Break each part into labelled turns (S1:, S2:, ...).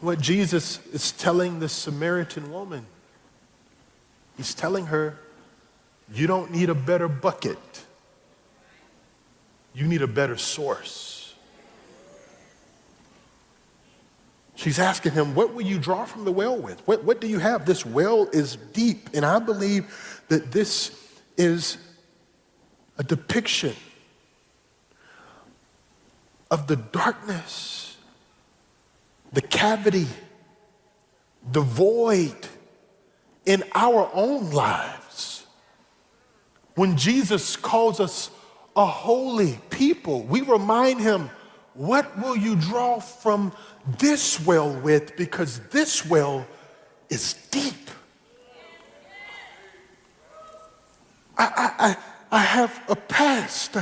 S1: what Jesus is telling the Samaritan woman. He's telling her, you don't need a better bucket. You need a better source. She's asking him, what will you draw from the well with? What do you have? This well is deep. And I believe that this is a depiction of the darkness, the cavity, the void in our own lives. When Jesus calls us a holy people, we remind him, what will you draw from this well with? Because this well is deep. I have a past.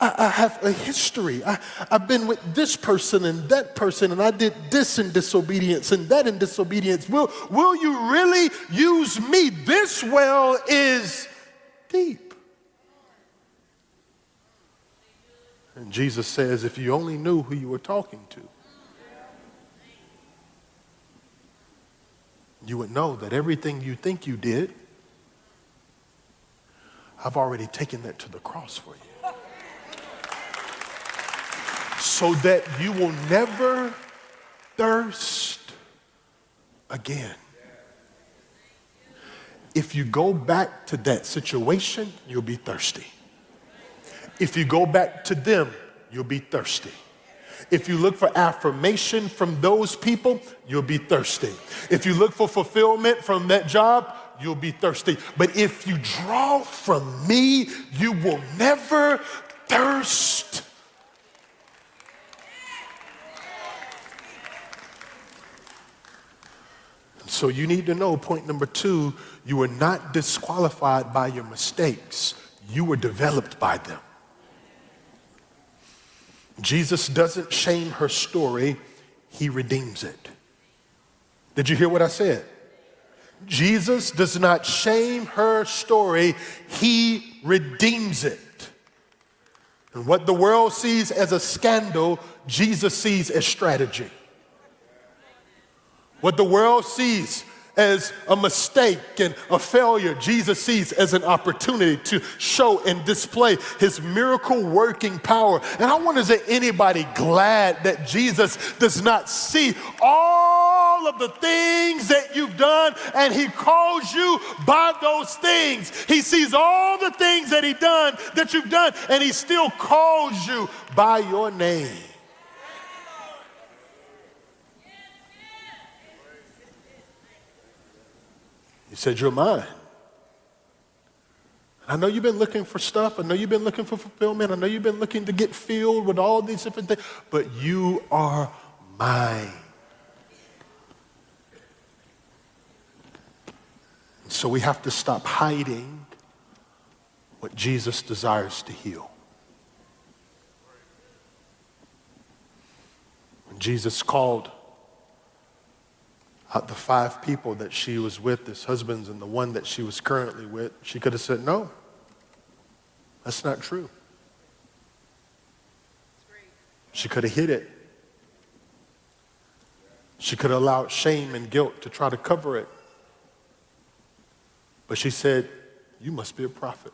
S1: I have a history. I've been with this person and that person, and I did this in disobedience and that in disobedience. Will you really use me? This well is deep. And Jesus says, if you only knew who you were talking to, you would know that everything you think you did, I've already taken that to the cross for you. So that you will never thirst again. If you go back to that situation, you'll be thirsty. If you go back to them, you'll be thirsty. If you look for affirmation from those people, you'll be thirsty. If you look for fulfillment from that job, you'll be thirsty. But if you draw from me, you will never thirst. So you need to know, point number 2, you were not disqualified by your mistakes. You were developed by them. Jesus doesn't shame her story, he redeems it. Did you hear what I said? Jesus does not shame her story, he redeems it. And what the world sees as a scandal, Jesus sees as strategy. What the world sees as a mistake and a failure, Jesus sees as an opportunity to show and display his miracle working power. And I wonder, is there anybody glad that Jesus does not see all of the things that you've done and he calls you by those things? He sees all the things that you've done and he still calls you by your name. He said, you're mine. I know you've been looking for stuff. I know you've been looking for fulfillment. I know you've been looking to get filled with all these different things, but you are mine. So we have to stop hiding what Jesus desires to heal. When Jesus called out the 5 people that she was with, his husbands, and the one that she was currently with, she could have said, no, that's not true. She could have hid it. She could have allowed shame and guilt to try to cover it. But she said, you must be a prophet.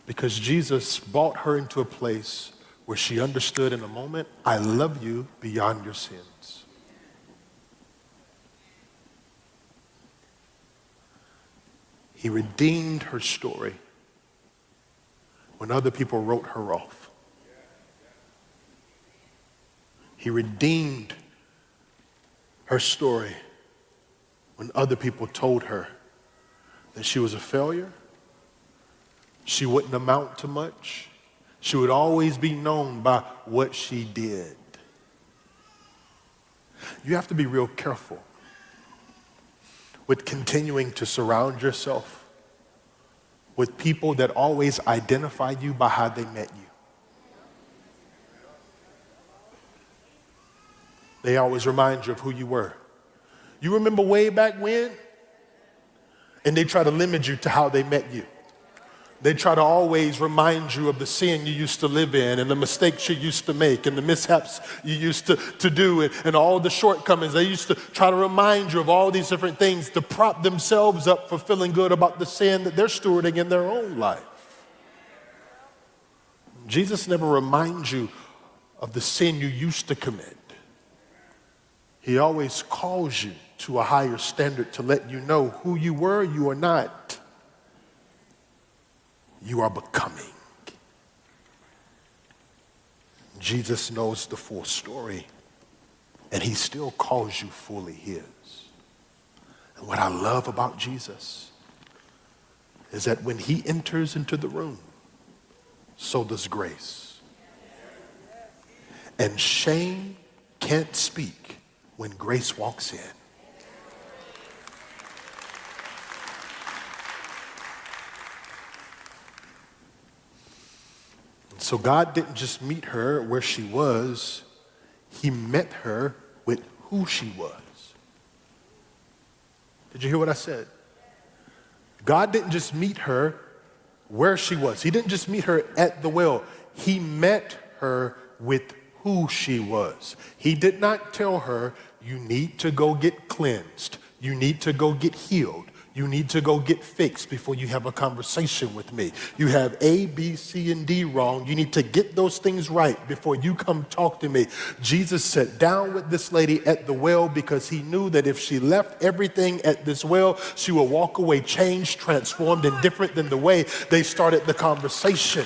S1: Because Jesus brought her into a place where she understood in a moment, I love you beyond your sins. He redeemed her story when other people wrote her off. He redeemed her story when other people told her that she was a failure, she wouldn't amount to much, she would always be known by what she did. You have to be real careful with continuing to surround yourself with people that always identify you by how they met you. They always remind you of who you were. You remember way back when? And they try to limit you to how they met you. They try to always remind you of the sin you used to live in and the mistakes you used to make and the mishaps you used to do and all the shortcomings. They used to try to remind you of all these different things to prop themselves up for feeling good about the sin that they're stewarding in their own life. Jesus never reminds you of the sin you used to commit. He always calls you to a higher standard to let you know who you were, you are not. You are becoming. Jesus knows the full story, and he still calls you fully his. And what I love about Jesus is that when he enters into the room, so does grace. And shame can't speak when grace walks in. So God didn't just meet her where she was, he met her with who she was. Did you hear what I said? God didn't just meet her where she was. He didn't just meet her at the well. He met her with who she was. He did not tell her, you need to go get cleansed. You need to go get healed. You need to go get fixed before you have a conversation with me. You have A, B, C, and D wrong. You need to get those things right before you come talk to me. Jesus sat down with this lady at the well because he knew that if she left everything at this well, she would walk away changed, transformed, and different than the way they started the conversation.